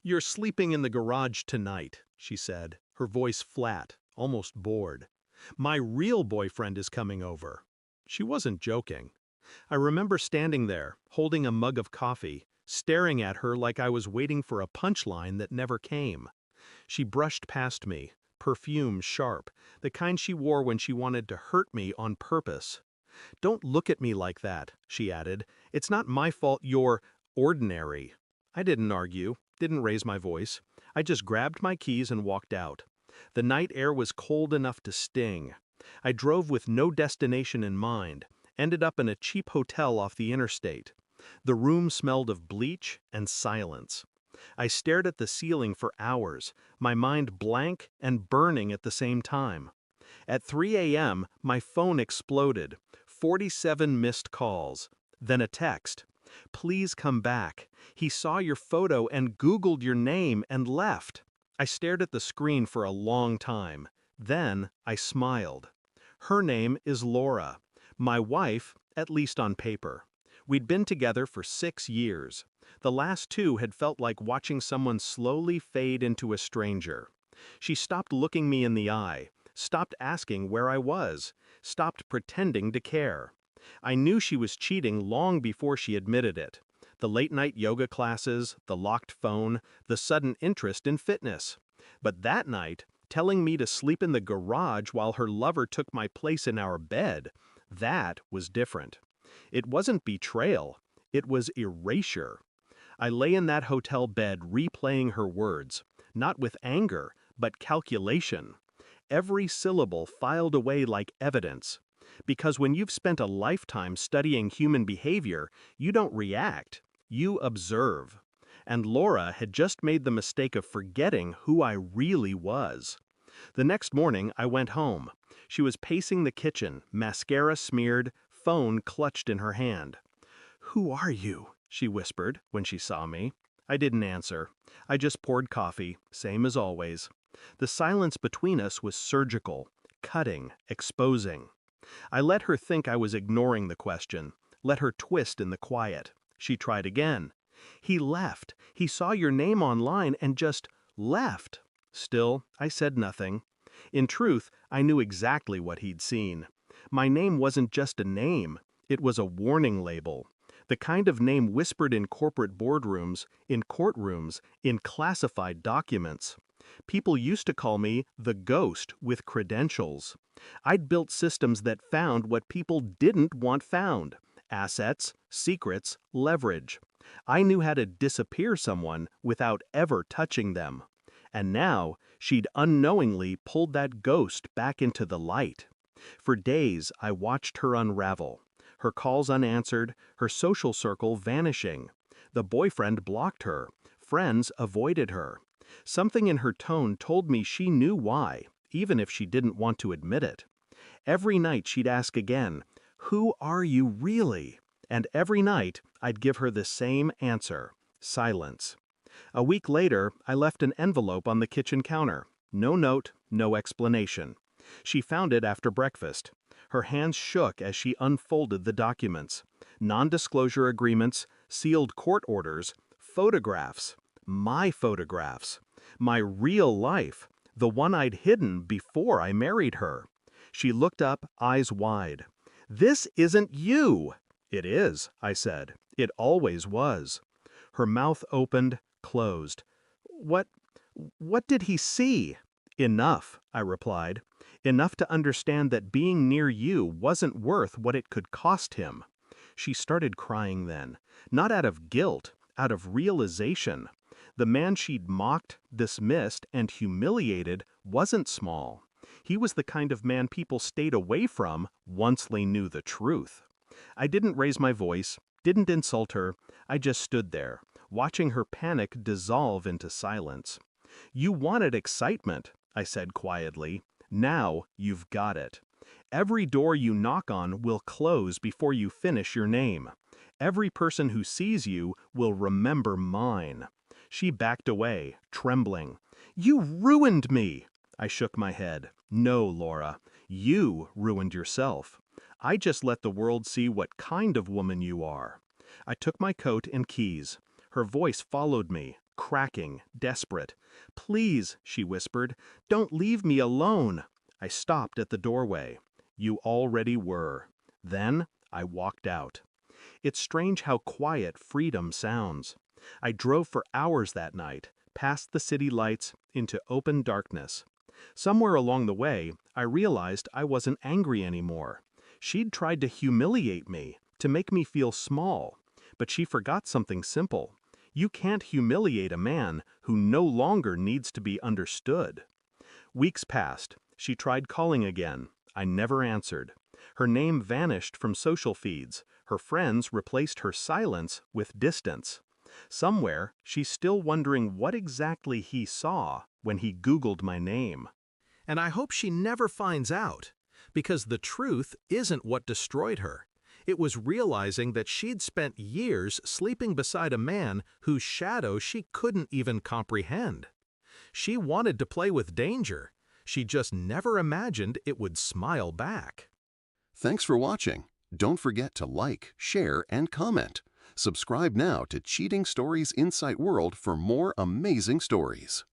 "You're sleeping in the garage tonight," she said, her voice flat, almost bored. "My real boyfriend is coming over." She wasn't joking. I remember standing there, holding a mug of coffee, staring at her like I was waiting for a punchline that never came. She brushed past me, perfume sharp, the kind she wore when she wanted to hurt me on purpose. "Don't look at me like that," she added. "It's not my fault you're ordinary." I didn't argue, didn't raise my voice. I just grabbed my keys and walked out. The night air was cold enough to sting. I drove with no destination in mind, ended up in a cheap hotel off the interstate. The room smelled of bleach and silence. I stared at the ceiling for hours, my mind blank and burning at the same time. At 3 a.m., my phone exploded. 47 missed calls. Then a text. "Please come back. He saw your photo and Googled your name and left." I stared at the screen for a long time. Then I smiled. Her name is Laura. My wife, at least on paper. We'd been together for 6 years. The last 2 had felt like watching someone slowly fade into a stranger. She stopped looking me in the eye, stopped asking where I was, stopped pretending to care. I knew she was cheating long before she admitted it. The late-night yoga classes, the locked phone, the sudden interest in fitness. But that night, telling me to sleep in the garage while her lover took my place in our bed, that was different. It wasn't betrayal, it was erasure. I lay in that hotel bed replaying her words, not with anger, but calculation. Every syllable filed away like evidence. Because when you've spent a lifetime studying human behavior, you don't react, you observe. And Laura had just made the mistake of forgetting who I really was. The next morning, I went home. She was pacing the kitchen, mascara smeared, phone clutched in her hand. "Who are you?" she whispered when she saw me. I didn't answer. I just poured coffee, same as always. The silence between us was surgical, cutting, exposing. I let her think I was ignoring the question, let her twist in the quiet. She tried again. "He left. He saw your name online and just left." Still, I said nothing. In truth, I knew exactly what he'd seen. My name wasn't just a name, it was a warning label. The kind of name whispered in corporate boardrooms, in courtrooms, in classified documents. People used to call me the ghost with credentials. I'd built systems that found what people didn't want found: assets, secrets, leverage. I knew how to disappear someone without ever touching them. And now, she'd unknowingly pulled that ghost back into the light. For days, I watched her unravel. Her calls unanswered, her social circle vanishing. The boyfriend blocked her. Friends avoided her. Something in her tone told me she knew why, even if she didn't want to admit it. Every night she'd ask again, "Who are you really?" And every night I'd give her the same answer: silence. A week later, I left an envelope on the kitchen counter. No note, no explanation. She found it after breakfast. Her hands shook as she unfolded the documents. Non-disclosure agreements, sealed court orders, photographs. My photographs. My real life. The one I'd hidden before I married her. She looked up, eyes wide. "This isn't you!" "It is," I said. "It always was." Her mouth opened, closed. What did he see?" "Enough," I replied. "Enough to understand that being near you wasn't worth what it could cost him." She started crying then. Not out of guilt, out of realization. The man she'd mocked, dismissed, and humiliated wasn't small. He was the kind of man people stayed away from once they knew the truth. I didn't raise my voice, didn't insult her. I just stood there, watching her panic dissolve into silence. "You wanted excitement," I said quietly. "Now you've got it. Every door you knock on will close before you finish your name. Every person who sees you will remember mine." She backed away, trembling. "You ruined me!" I shook my head. "No, Laura, you ruined yourself. I just let the world see what kind of woman you are." I took my coat and keys. Her voice followed me, cracking, desperate. "Please," she whispered, "don't leave me alone." I stopped at the doorway. You already were. Then I walked out. It's strange how quiet freedom sounds. I drove for hours that night, past the city lights, into open darkness. Somewhere along the way, I realized I wasn't angry anymore. She'd tried to humiliate me, to make me feel small. But she forgot something simple. You can't humiliate a man who no longer needs to be understood. Weeks passed. She tried calling again. I never answered. Her name vanished from social feeds. Her friends replaced her silence with distance. Somewhere, she's still wondering what exactly he saw when he Googled my name. And I hope she never finds out, because the truth isn't what destroyed her. It was realizing that she'd spent years sleeping beside a man whose shadow she couldn't even comprehend. She wanted to play with danger. She just never imagined it would smile back. Thanks for watching. Don't forget to like, share, and comment. Subscribe now to Cheating Stories Insight World for more amazing stories.